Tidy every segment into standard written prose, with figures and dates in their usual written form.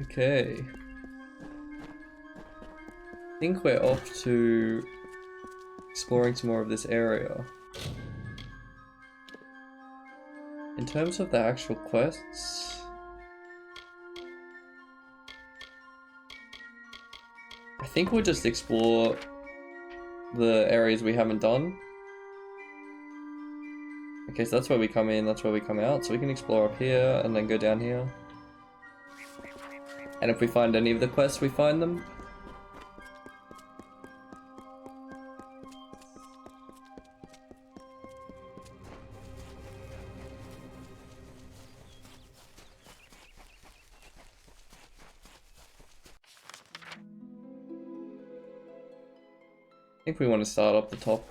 Okay. I think we're off to exploring some more of this area. In terms of the actual quests, I think we'll just explore the areas we haven't done. Okay, so that's where we come in, that's where we come out, so we can explore up here and then go down here. And if we find any of the quests, we find them. I think we want to start up the top.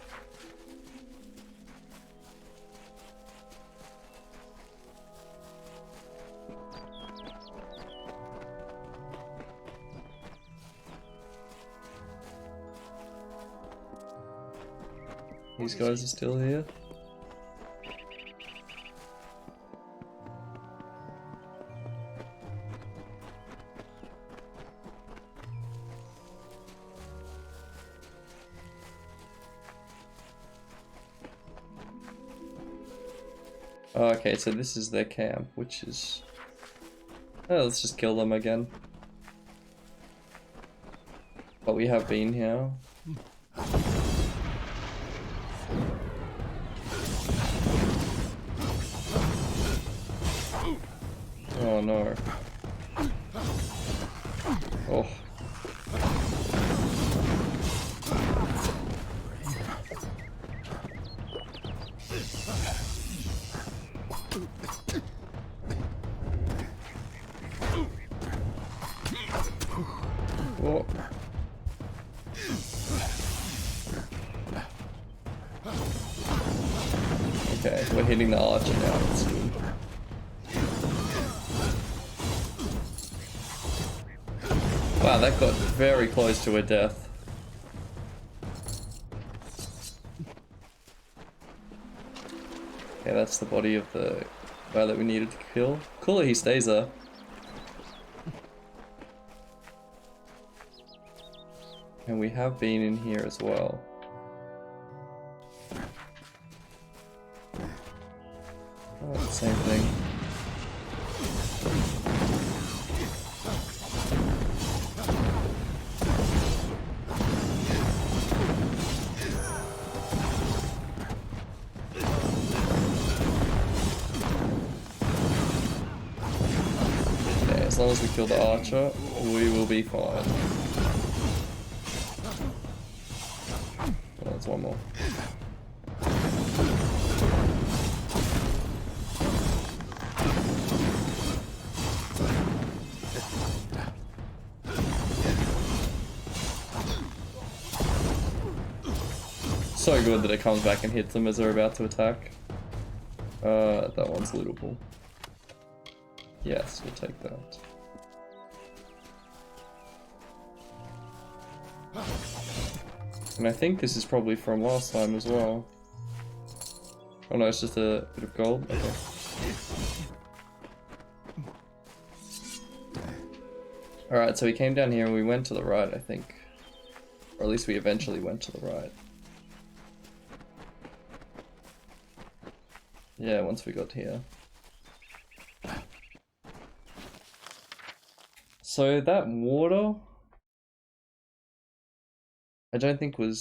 These guys are still here. Oh, okay, so this is their camp, which is... Oh, let's just kill them again. But we have been here. Oh no. Oh. Oh. Okay, we're hitting the archer now, that's good. Wow, that got very close to a death. Okay, that's the body of the guy that we needed to kill. Cool that he stays there. And we have been in here as well. Oh, same thing. As long as we kill the archer, we will be fine. Oh, there's one more. So good that it comes back and hits them as they're about to attack. That one's lootable. Yes, we'll take that. And I think this is probably from last time as well. Oh no, it's just a bit of gold? Okay. Alright, so we came down here and we went to the right, I think. Or at least we eventually went to the right. Yeah, once we got here. So that water, I don't think we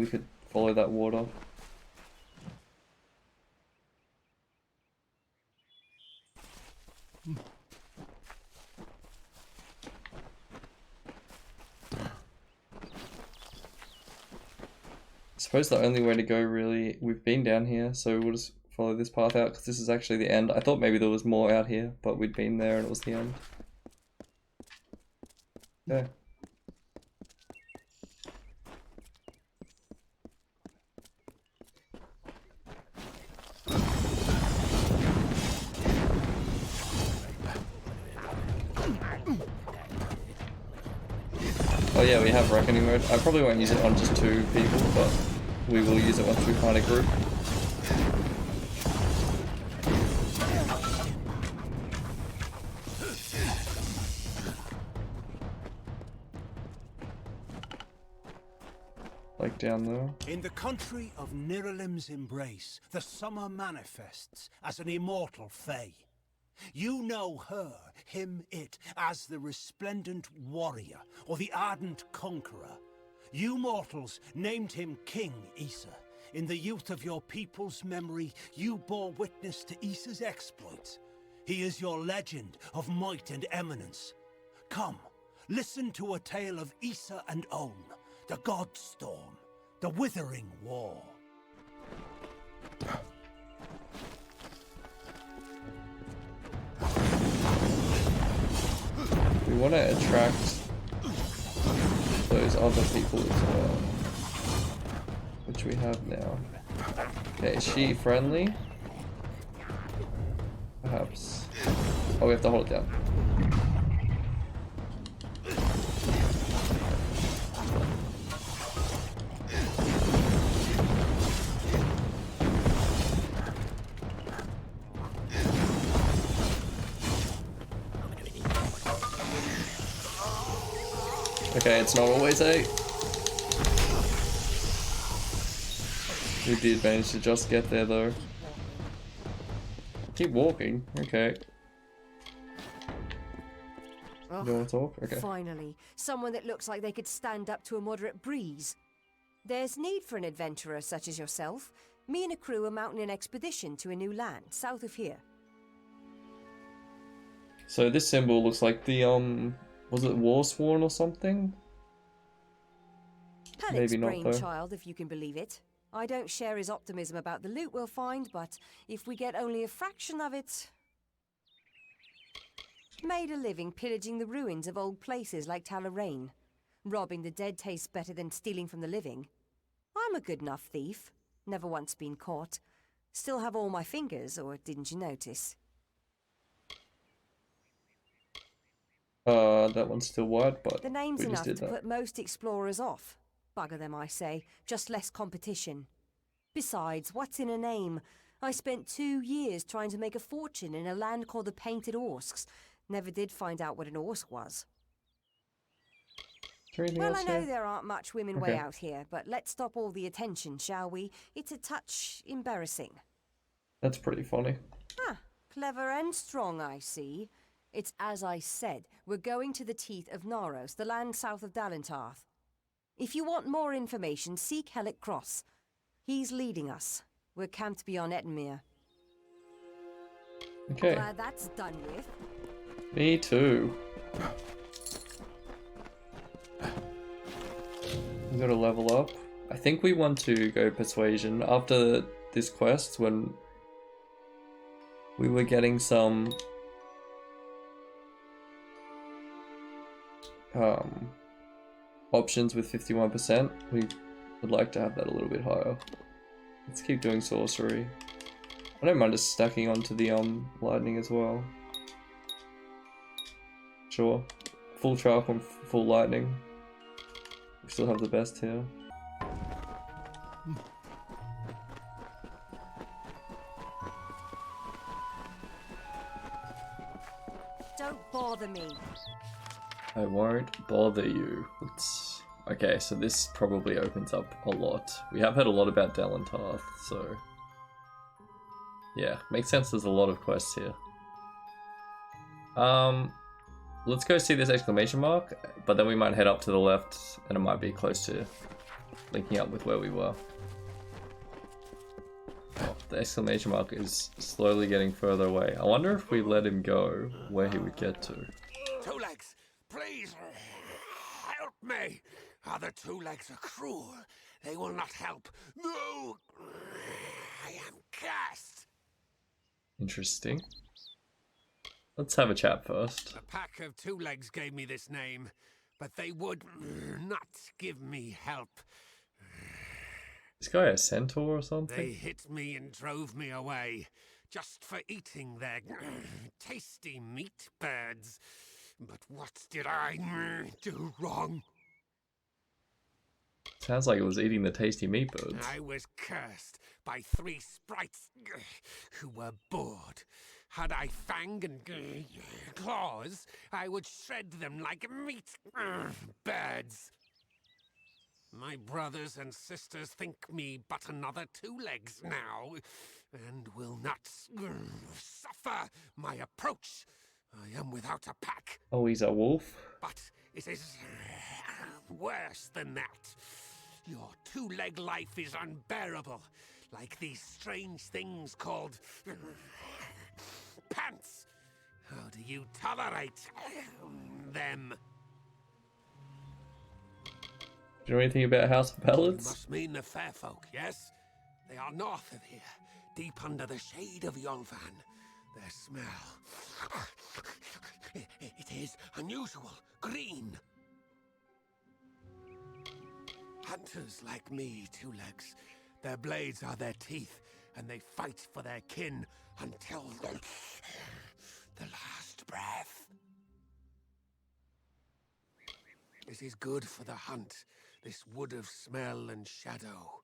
could follow that water. I suppose the only way to go really, we've been down here, so we'll just follow this path out because this is actually the end. I thought maybe there was more out here, but we'd been there and it was the end. Okay. Oh yeah, we have reckoning mode. I probably won't use it on just 2 people, but we will use it once we find a group. Like down there. In the country of Niralim's embrace, the summer manifests as an immortal fae. You know her, him, it, as the resplendent warrior, or the ardent conqueror. You mortals named him King Issa. In the youth of your people's memory, you bore witness to Issa's exploits. He is your legend of might and eminence. Come, listen to a tale of Issa and On, the God Storm, the Withering War. We want to attract those other people as well, which we have now. Okay, is she friendly? Perhaps. Oh, we have to hold it down. Okay, it's not always 8. We did manage to just get there though. Keep walking, okay. Oh, You wanna talk? Okay. finally, someone that looks like they could stand up to a moderate breeze. There's need for an adventurer such as yourself. Me and a crew are mounting an expedition to a new land, south of here. So this symbol looks like the was it Warsworn or something? Panic's Maybe not though. brainchild, if you can believe it. I don't share his optimism about the loot we'll find, but if we get only a fraction of it... Made a living pillaging the ruins of old places like Talarain. Robbing the dead tastes better than stealing from the living. I'm a good enough thief. Never once been caught. Still have all my fingers, or didn't you notice? That one's still wide, but The name's we enough just did to that. put most explorers off. Bugger them, I say. Just less competition. Besides, what's in a name? I spent 2 years trying to make a fortune in a land called the Painted Orsks. Never did find out what an Orsk was. Is there anything Well, else I know here? there aren't much women way Okay. out here, but let's stop all the attention, shall we? It's a touch embarrassing. That's pretty funny. Ah, clever and strong, I see. It's as I said, we're going to the teeth of Naros, the land south of Dalentarth. If you want more information, seek Hellick Cross. He's leading us. We're camped beyond Ettenmere. Okay. Glad that's done with. Me too. We gotta level up. I think we want to go persuasion after this quest when we were getting some options with 51%. We would like to have that a little bit higher. Let's keep doing sorcery. I don't mind us stacking onto the lightning as well. Sure. Full charge on full lightning. We still have the best here. Don't bother me. I won't bother you. Okay, so this probably opens up a lot. We have heard a lot about Dalentarth, so... Yeah, makes sense there's a lot of quests here. Let's go see this exclamation mark, but then we might head up to the left, and it might be close to linking up with where we were. Oh, the exclamation mark is slowly getting further away. I wonder if we let him go, where he would get to. Two Legs, please help me. Other Two Legs are cruel. They will not help. No, I am cast. Interesting. Let's have a chat first. A pack of Two Legs gave me this name, but they would not give me help. Is this guy a centaur or something? They hit me and drove me away, just for eating their tasty meat birds. But what did I do wrong? Sounds like it was eating the tasty meat birds. I was cursed by 3 sprites who were bored. Had I fang and claws, I would shred them like meat birds. My brothers and sisters think me but another two legs now, and will not suffer my approach. I am without a pack. Oh, he's a wolf. But it is worse than that. Your two-leg life is unbearable, like these strange things called pants. How do you tolerate them? Do you know anything about House of You Ballads? must mean the fair folk, yes? They are north of here, deep under the shade of Yolvan. Their smell... It is unusual, green. Hunters like me, two legs. Their blades are their teeth, and they fight for their kin until the last breath. It is good for the hunt, this wood of smell and shadow.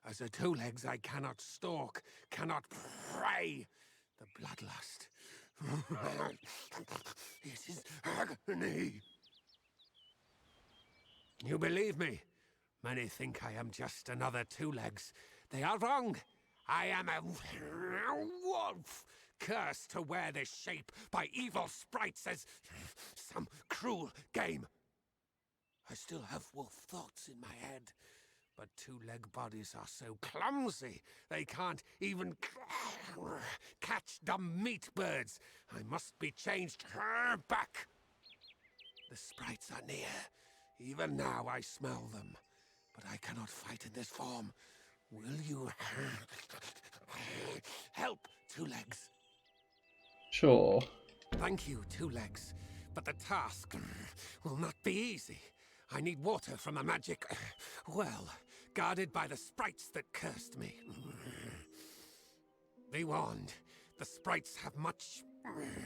As a two legs, I cannot stalk, cannot prey. The bloodlust. It is agony. You believe me? Many think I am just another two legs. They are wrong. I am a wolf, cursed to wear this shape by evil sprites as some cruel game. I still have wolf thoughts in my head, but two-leg bodies are so clumsy, they can't even catch dumb meat birds. I must be changed back. The sprites are near. Even now I smell them, but I cannot fight in this form. Will you help, two legs? Sure. Thank you, two legs, but the task will not be easy. I need water from a magic well, guarded by the sprites that cursed me. Be warned, the sprites have much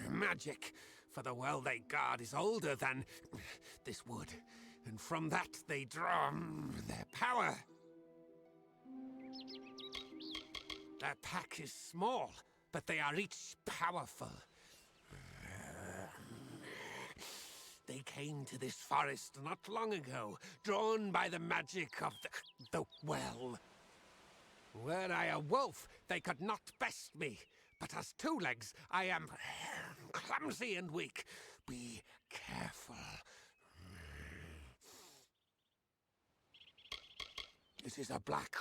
magic, for the well they guard is older than this wood, and from that they draw their power. Their pack is small, but they are each powerful. They came to this forest not long ago, drawn by the magic of the well. Were I a wolf, they could not best me, but as two legs, I am clumsy and weak. Be careful. It is a black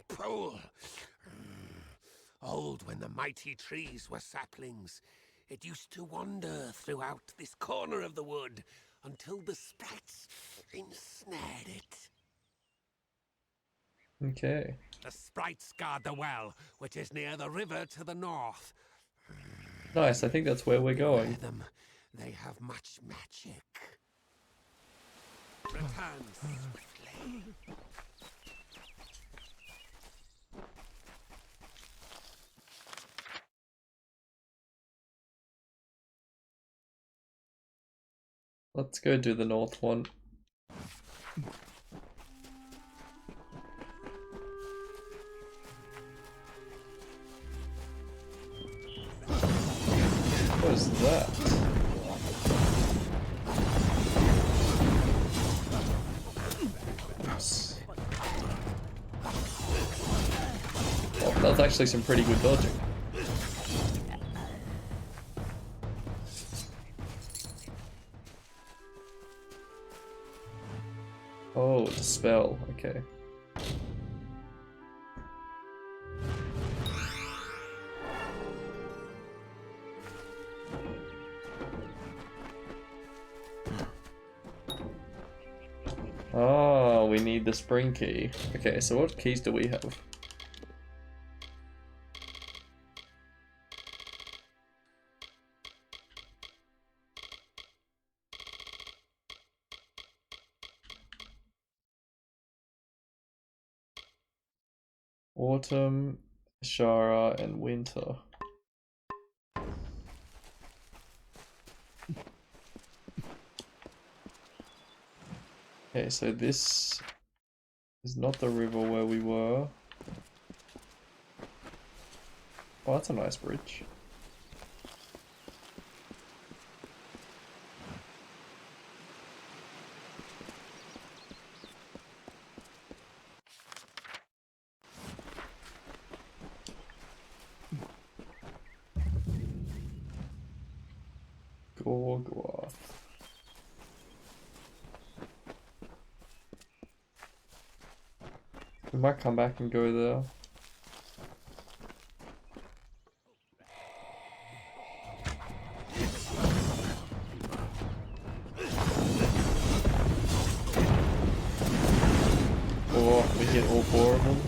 pool. Old when the mighty trees were saplings. It used to wander throughout this corner of the wood until the sprites ensnared it. Okay. The sprites guard the well, which is near the river to the north. Nice, I think that's where we're Beware going. them. They have much magic. Return swiftly. Let's go do the north one. What is that? Oops. Oh, that's actually some pretty good dodging. Oh, it's a spell. Okay. Oh, we need the spring key. Okay, so what keys do we have? Autumn, Shara, and winter. Okay, so this is not the river where we were. Oh, that's a nice bridge. Gorgwa. We might come back and go there. Or we hit all 4 of them.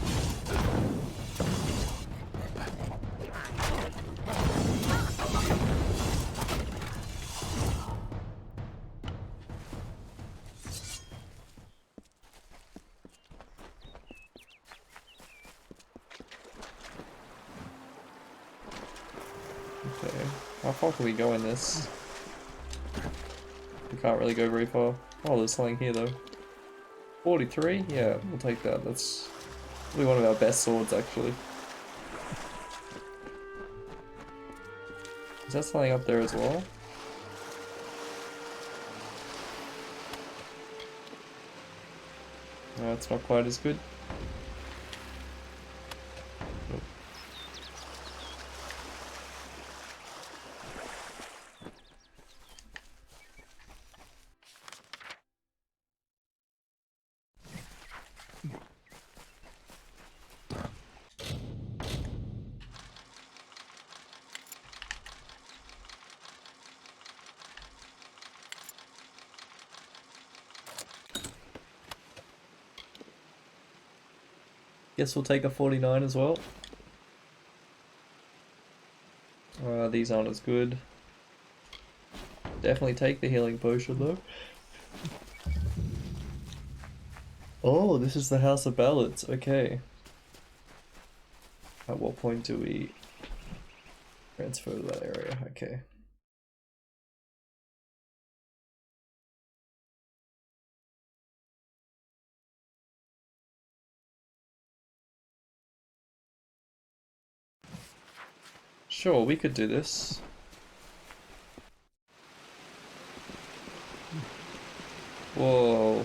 Okay, how far can we go in this? We can't really go very far. Oh, there's something here though. 43? Yeah, we'll take that. That's probably one of our best swords, actually. Is that something up there as well? No, it's not quite as good. Nope. Guess we'll take a 49 as well. These aren't as good. Definitely take the healing potion though. Oh, this is the House of Ballads. Okay. At what point do we transfer to that area? Okay. Sure, we could do this. Whoa.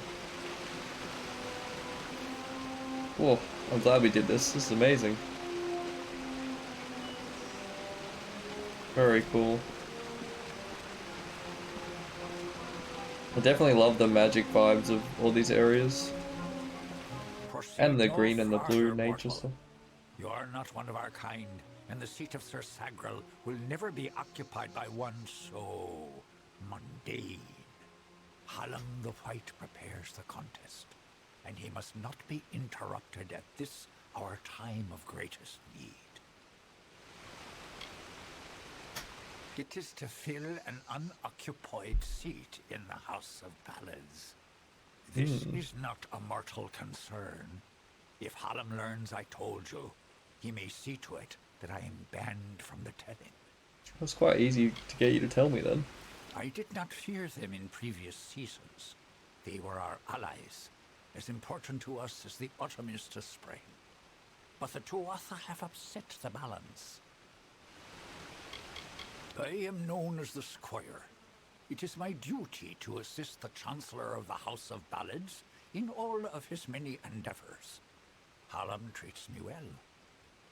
Whoa, I'm glad we did this. This is amazing. Very cool. I definitely love the magic vibes of all these areas. And the green and the blue nature stuff. You are not one of our kind, and the seat of Sir Sagrel will never be occupied by one so mundane. Hallam the White prepares the contest, and he must not be interrupted at this, our time of greatest need. It is to fill an unoccupied seat in the House of Ballads. This is not a mortal concern. If Hallam learns I told you, he may see to it that I am banned from the telling. It was quite easy to get you to tell me then. I did not fear them in previous seasons. They were our allies, as important to us as the autumn is to spring. But the Tuatha have upset the balance. I am known as the Squire. It is my duty to assist the Chancellor of the House of Ballads in all of his many endeavors. Hallam treats me well,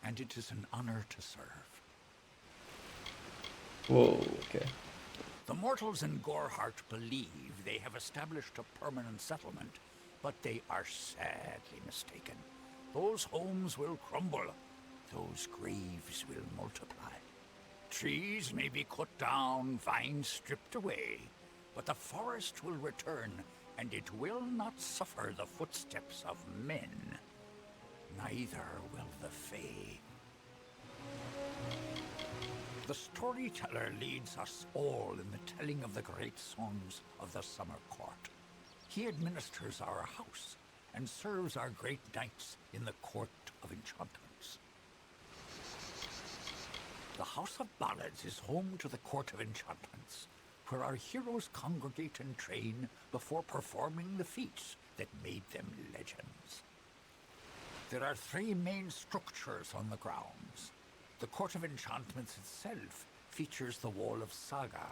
and it is an honor to serve. Whoa, okay. The mortals in Gorhart believe they have established a permanent settlement, but they are sadly mistaken. Those homes will crumble. Those graves will multiply. Trees may be cut down, vines stripped away, but the forest will return, and it will not suffer the footsteps of men. Neither will the Fae. The storyteller leads us all in the telling of the great songs of the Summer Court. He administers our house and serves our great knights in the Court of Enchantments. The House of Ballads is home to the Court of Enchantments, where our heroes congregate and train before performing the feats that made them legends. There are 3 main structures on the grounds. The Court of Enchantments itself features the Wall of Saga,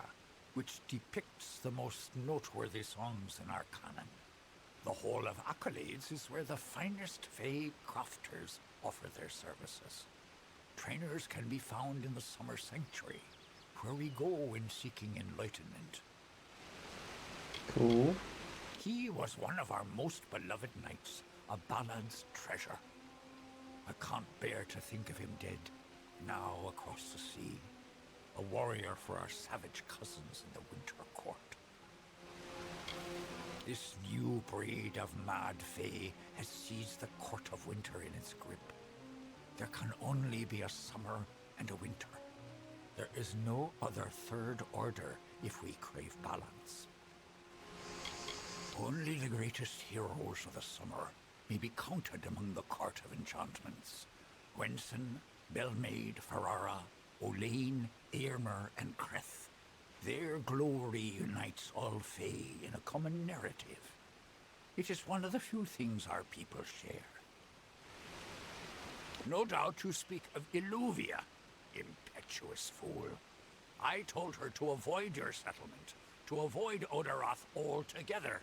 which depicts the most noteworthy songs in our canon. The Hall of Accolades is where the finest Fae crafters offer their services. Trainers can be found in the Summer Sanctuary, where we go in seeking enlightenment. Cool. He was one of our most beloved knights, a Ballads treasure. I can't bear to think of him dead, now across the sea, a warrior for our savage cousins in the Winter Court. This new breed of mad fae has seized the Court of Winter in its grip. There can only be a summer and a winter. There is no other third order if we crave balance. Only the greatest heroes of the summer may be counted among the Court of Enchantments. Gwenson, Belmaid, Ferrara, Olaine, Eärmer, and Creth. Their glory unites all fae in a common narrative. It is one of the few things our people share. No doubt you speak of Illuvia, impetuous fool. I told her to avoid your settlement, to avoid Odorath altogether.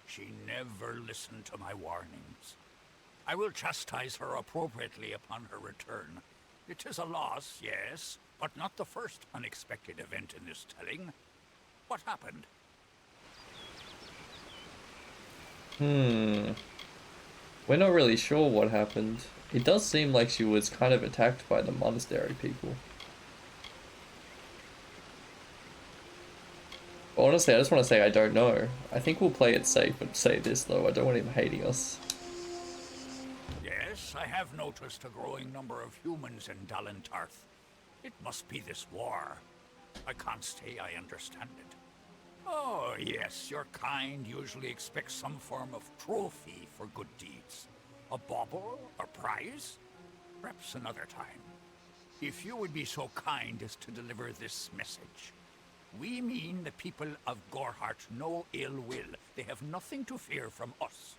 She never listened to my warnings. I will chastise her appropriately upon her return. It is a loss, yes, but not the first unexpected event in this telling. What happened? We're not really sure what happened. It does seem like she was kind of attacked by the monastery people. Honestly, I just want to say I don't know. I think we'll play it safe and say this though. I don't want him hating us. Yes, I have noticed a growing number of humans in Dalentarth. It must be this war. I can't say I understand it. Oh, yes, your kind usually expects some form of trophy for good deeds. A bauble? A prize? Perhaps another time. If you would be so kind as to deliver this message. We mean the people of Gorhart no ill will. They have nothing to fear from us.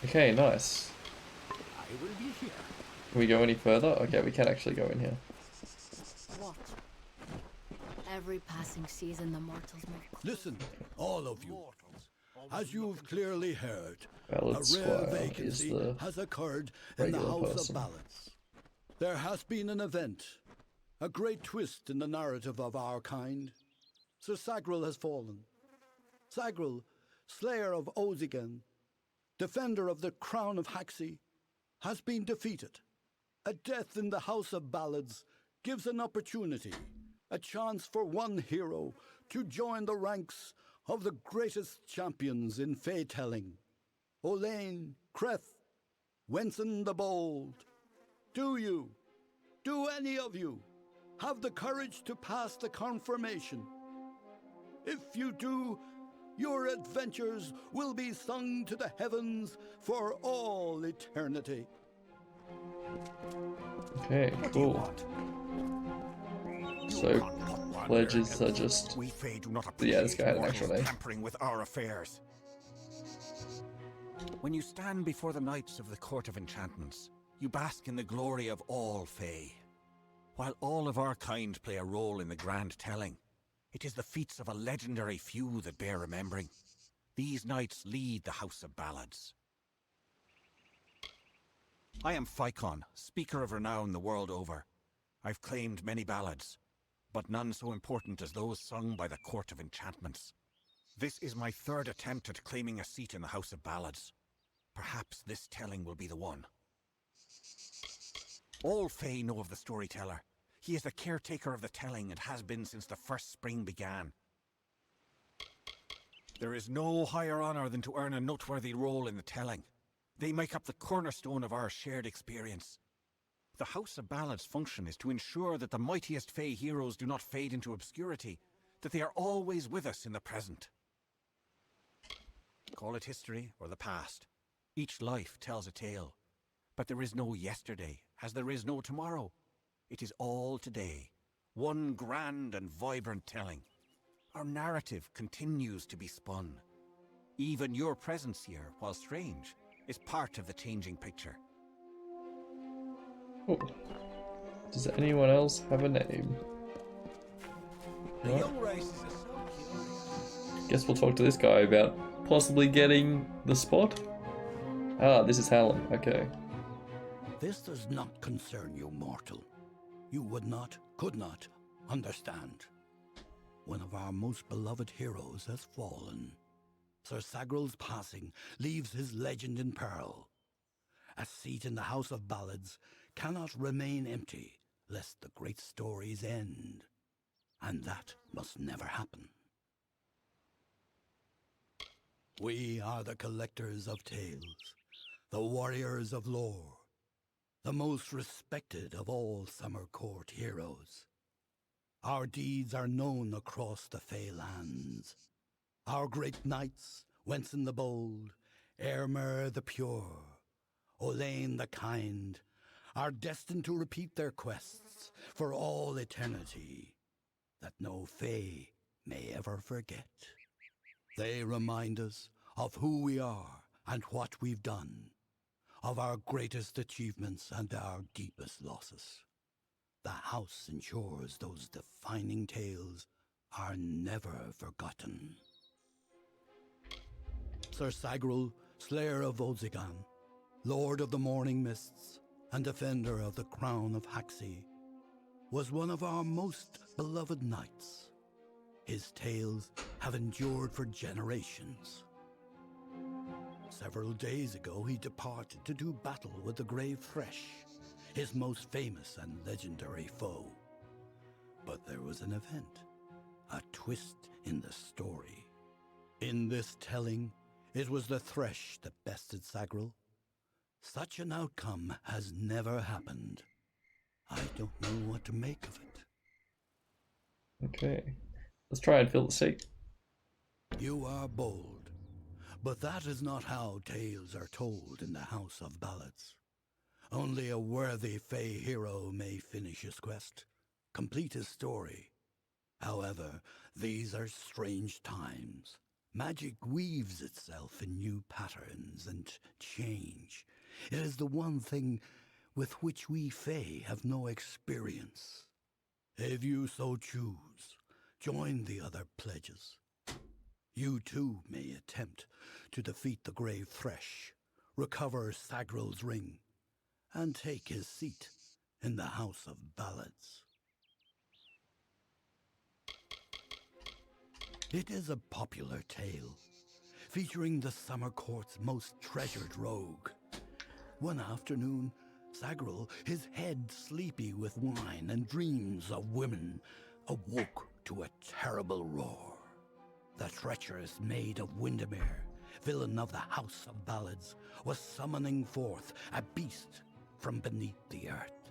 Okay, nice. I will be here. Can we go any further? Okay, we can actually go in here. What? Every passing season the mortals make... Listen, all of you. As you've clearly heard, Ballads a rare Squire is vacancy the has occurred in the regular House person. of Ballads. There has been an event, a great twist in the narrative of our kind. Sir Sagril has fallen. Sagril, slayer of Ozigan, defender of the crown of Haxi, has been defeated. A death in the House of Ballads gives an opportunity, a chance for one hero to join the ranks of the greatest champions in Fae-telling. Olaine, Creth, Wenson the Bold. Do any of you, have the courage to pass the confirmation? If you do, your adventures will be sung to the heavens for all eternity. Okay, cool. So pledges are just... We Fae do not Yeah, this appreciate guy had an mortals actual name. tampering with our affairs. When you stand before the knights of the Court of Enchantments, you bask in the glory of all Fae. While all of our kind play a role in the grand telling, it is the feats of a legendary few that bear remembering. These knights lead the House of Ballads. I am Phaikon, speaker of renown the world over. I've claimed many ballads, but none so important as those sung by the Court of Enchantments. This is my third attempt at claiming a seat in the House of Ballads. Perhaps this telling will be the one. All Fae know of the storyteller. He is the caretaker of the telling and has been since the first spring began. There is no higher honor than to earn a noteworthy role in the telling. They make up the cornerstone of our shared experience. The House of Ballads' function is to ensure that the mightiest Fae heroes do not fade into obscurity, that they are always with us in the present. Call it history or the past. Each life tells a tale. But there is no yesterday, as there is no tomorrow. It is all today, one grand and vibrant telling. Our narrative continues to be spun. Even your presence here, while strange, is part of the changing picture. Cool. Does anyone else have a name? The No? young races are so curious. Guess we'll talk to this guy about possibly getting the spot. Ah, this is Hallam. Okay. This does not concern you, mortal. You would not, could not, Understand, one of our most beloved heroes has fallen. Sir Sagral's passing leaves his legend in peril. A seat in the House of Ballads cannot remain empty, lest the great stories end. And that must never happen. We are the collectors of tales, the warriors of lore, the most respected of all Summer Court heroes. Our deeds are known across the Fey lands. Our great knights, Wenson the Bold, Airmer the Pure, Olaine the Kind, are destined to repeat their quests for all eternity, that no Fey may ever forget. They remind us of who we are and what we've done, of our greatest achievements and our deepest losses. The house ensures those defining tales are never forgotten. Sir Sagral, Slayer of Ozigan, Lord of the Morning Mists, and Defender of the Crown of Haxi, was one of our most beloved knights. His tales have endured for generations. Several days ago he departed to do battle with the Grave Thresh, his most famous and legendary foe. But there was an event, a twist in the story. In this telling, it was the Thresh that bested Sagral. Such an outcome has never happened. I don't know what to make of it. Okay. Let's try and fill the seat. You are bold, but that is not how tales are told in the House of Ballads. Only a worthy Fey hero may finish his quest, complete his story. However, these are strange times. Magic weaves itself in new patterns and change. It is the one thing with which we Fey have no experience. If you so choose, join the other pledges. You too may attempt to defeat the Grave Thresh, recover Sagral's ring, and take his seat in the House of Ballads. It is a popular tale, featuring the Summer Court's most treasured rogue. One afternoon, Sagral, his head sleepy with wine and dreams of women, awoke to a terrible roar. The treacherous Maid of Windermere, villain of the House of Ballads, was summoning forth a beast from beneath the earth.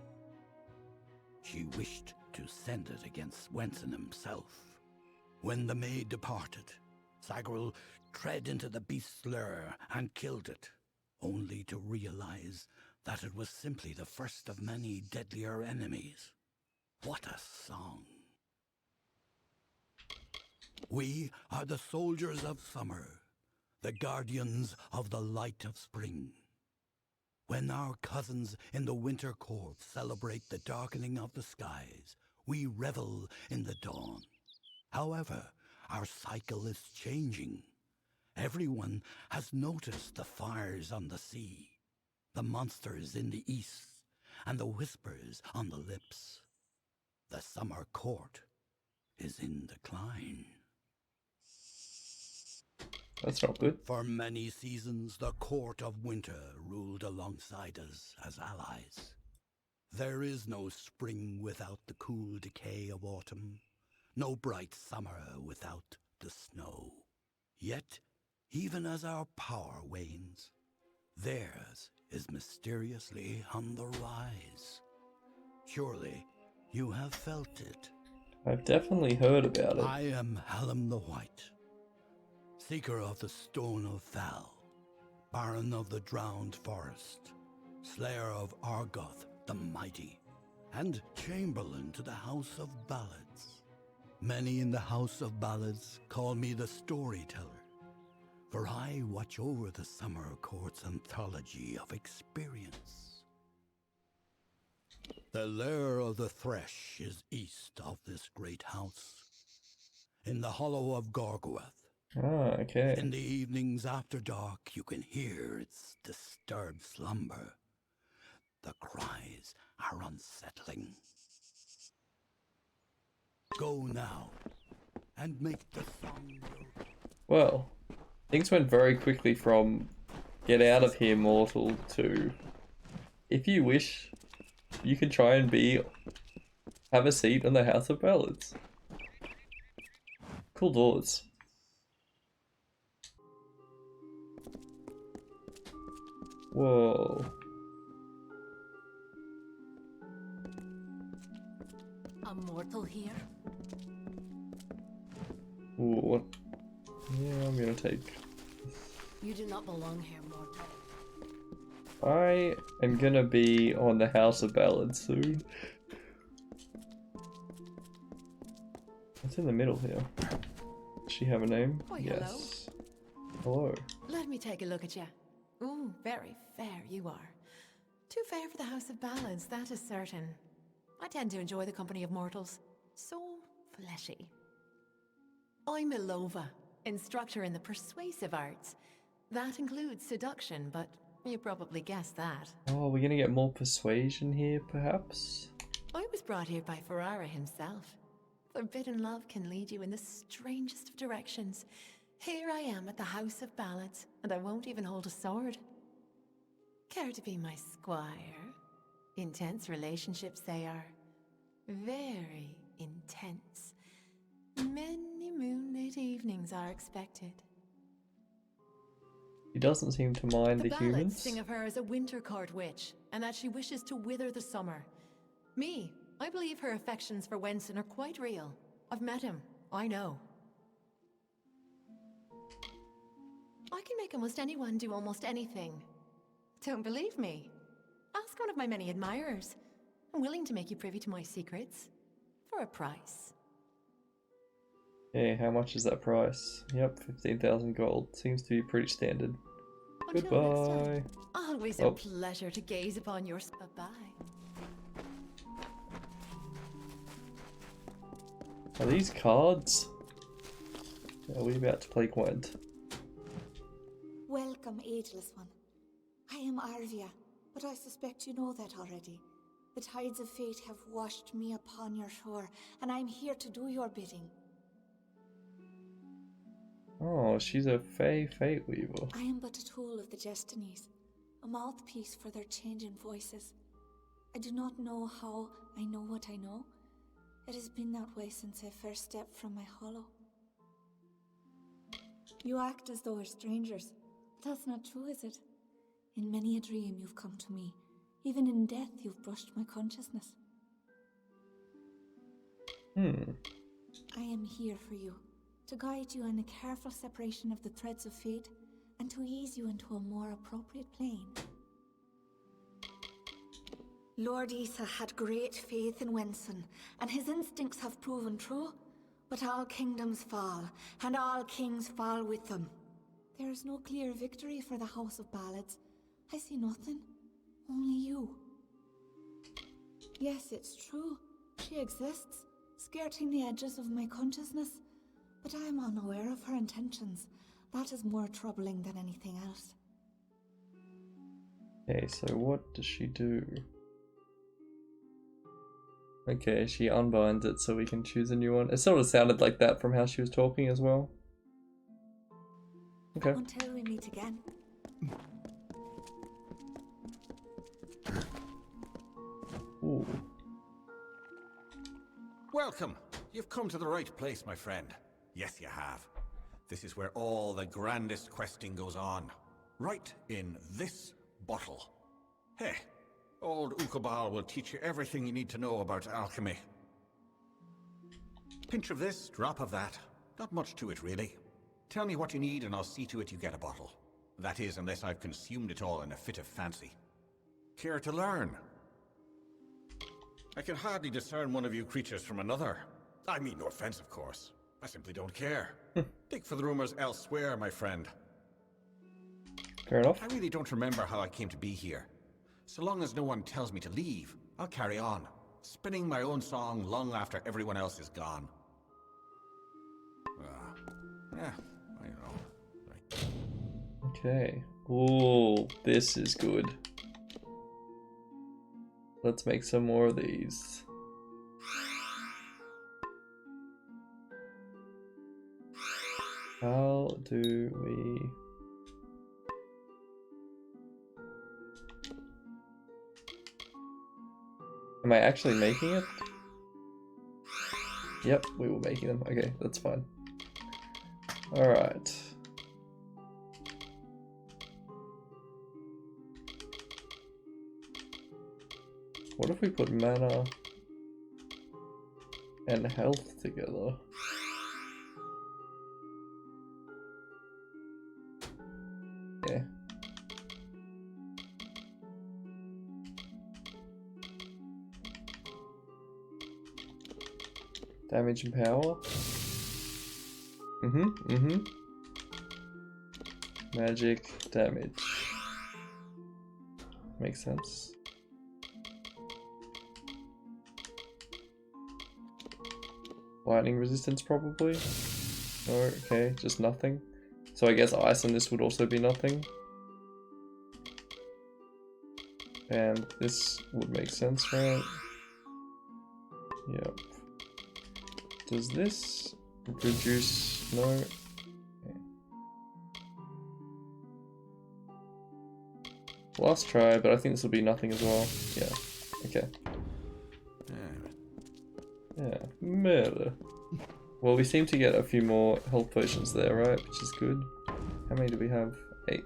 She wished to send it against Wenson himself. When the maid departed, Sagral tread into the beast's lure and killed it, only to realize that it was simply the first of many deadlier enemies. What a song! We are the soldiers of summer, the guardians of the light of spring. When our cousins in the winter court celebrate the darkening of the skies, we revel in the dawn. However, our cycle is changing. Everyone has noticed the fires on the sea, the monsters in the east, and the whispers on the lips. The summer court is in decline. That's not good. For many seasons, the court of winter ruled alongside us as allies. There is no spring without the cool decay of autumn, no bright summer without the snow. Yet, even as our power wanes, theirs is mysteriously on the rise. Surely, you have felt it. I've definitely heard about it. I am Hallam the White, seeker of the Stone of Val, Baron of the Drowned Forest, Slayer of Argoth the Mighty, and Chamberlain to the House of Ballads. Many in the House of Ballads call me the Storyteller, for I watch over the Summer Court's anthology of experience. The lair of the Thresh is east of this great house, in the hollow of Gorgorth. Ah, okay. In the evenings after dark, you can hear its disturbed slumber. The cries are unsettling. Go now, and make the song go. Well, things went very quickly from get out of here, mortal, to if you wish, you can try and have a seat in the House of Ballads. Cool doors. Whoa. A mortal here? Ooh, what? Yeah, I'm gonna take. You do not belong here, mortal. I am gonna be on the House of Ballads soon. What's in the middle here? Does she have a name? Why, yes. Hello. Let me take a look at you. Ooh, very fair you are. Too fair for the House of Ballads, that is certain. I tend to enjoy the company of mortals. So fleshy. I'm Ilova, instructor in the persuasive arts. That includes seduction, but you probably guessed that. Oh, we're gonna get more persuasion here, perhaps? I was brought here by Ferrara himself. Forbidden love can lead you in the strangest of directions. Here I am at the House of Ballads, and I won't even hold a sword. Care to be my squire? Intense relationships they are. Very intense. Many moonlit evenings are expected. He doesn't seem to mind the Ballads humans. sing of her as a winter court witch, and that she wishes to wither the summer. Me, I believe her affections for Wenson are quite real. I've met him, I know. I can make almost anyone do almost anything. Don't believe me? Ask one of my many admirers. I'm willing to make you privy to my secrets. For a price. Yeah, how much is that price? Yep, 15,000 gold. Seems to be pretty standard. Until next Goodbye. time. Always Oh. a pleasure to gaze upon your... Bye-bye. Are these cards? Are we about to play Gwent? Welcome, ageless one. I am Arvia, but I suspect you know that already. The tides of fate have washed me upon your shore, and I'm here to do your bidding. Oh, she's a fate weaver. I am but a tool of the Destinies, a mouthpiece for their changing voices. I do not know how I know what I know. It has been that way since I first stepped from my hollow. You act as though we're strangers, but that's not true, is it? In many a dream you've come to me. Even in death you've brushed my consciousness. I am here for you, to guide you in a careful separation of the threads of fate, and to ease you into a more appropriate plane. Lord Isa had great faith in Wenson, and his instincts have proven true. But all kingdoms fall, and all kings fall with them. There is no clear victory for the House of Ballads. I see nothing. Only you. Yes, it's true. She exists, skirting the edges of my consciousness. But I am unaware of her intentions. That is more troubling than anything else. Okay, so what does she do? Okay, she unbinds it so we can choose a new one. It sort of sounded like that from how she was talking as well. Okay. Until we meet again. Ooh. Welcome. You've come to the right place, my friend. Yes, you have. This is where all the grandest questing goes on. Right in this bottle. Hey, old Ukobal will teach you everything you need to know about alchemy. Pinch of this, drop of that. Not much to it, really. Tell me what you need and I'll see to it you get a bottle. That is, unless I've consumed it all in a fit of fancy. Care to learn? I can hardly discern one of you creatures from another. I mean no offense, of course. I simply don't care. Dig for the rumors elsewhere, my friend. Fair enough. I really don't remember how I came to be here. So long as no one tells me to leave, I'll carry on, spinning my own song long after everyone else is gone. Yeah, I know. Right. Okay. Ooh, this is good. Let's make some more of these. How do we... Am I actually making it? Yep, we were making them. Okay, that's fine. Alright. What if we put mana and health together? Yeah. Damage and power. Magic, damage. Makes sense. Lightning resistance probably. No, okay, just nothing. So I guess ice on this would also be nothing. And this would make sense, right? Yep. Does this reduce? No. Okay. Last try, but I think this will be nothing as well. Yeah. Okay. Yeah. Murder. Well, we seem to get a few more health potions there, right? Which is good. How many do we have? 8.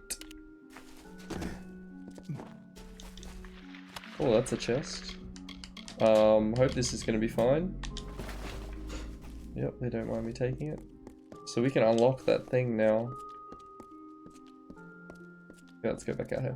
Oh, that's a chest. Hope this is going to be fine. Yep, they don't mind me taking it. So we can unlock that thing now. Okay, let's go back out here.